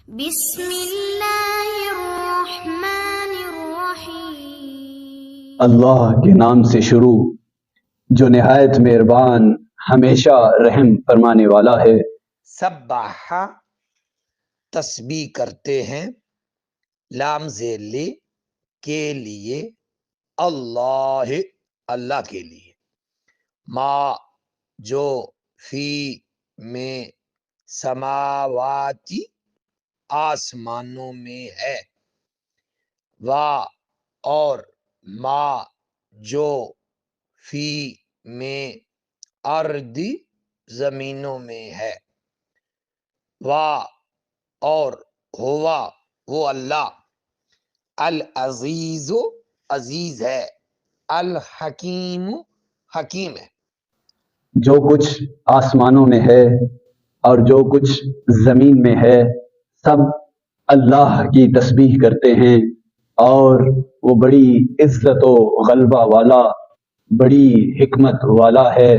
بسم اللہ الرحمن الرحیم۔ اللہ کے نام سے شروع جو نہایت مہربان ہمیشہ رحم فرمانے والا ہے۔ سبح تسبیح کرتے ہیں، لام زیر لی کے لیے، اللہ اللہ کے لیے، ما جو فی میں سماواتی آسمانوں میں ہے، وا اور ما جو فی میں ارضی زمینوں میں ہے، وا اور ہوا وہ اللہ، العزیز عزیز ہے، الحکیم حکیم ہے۔ جو کچھ آسمانوں میں ہے اور جو کچھ زمین میں ہے سب اللہ کی تسبیح کرتے ہیں، اور وہ بڑی عزت و غلبہ والا، بڑی حکمت والا ہے۔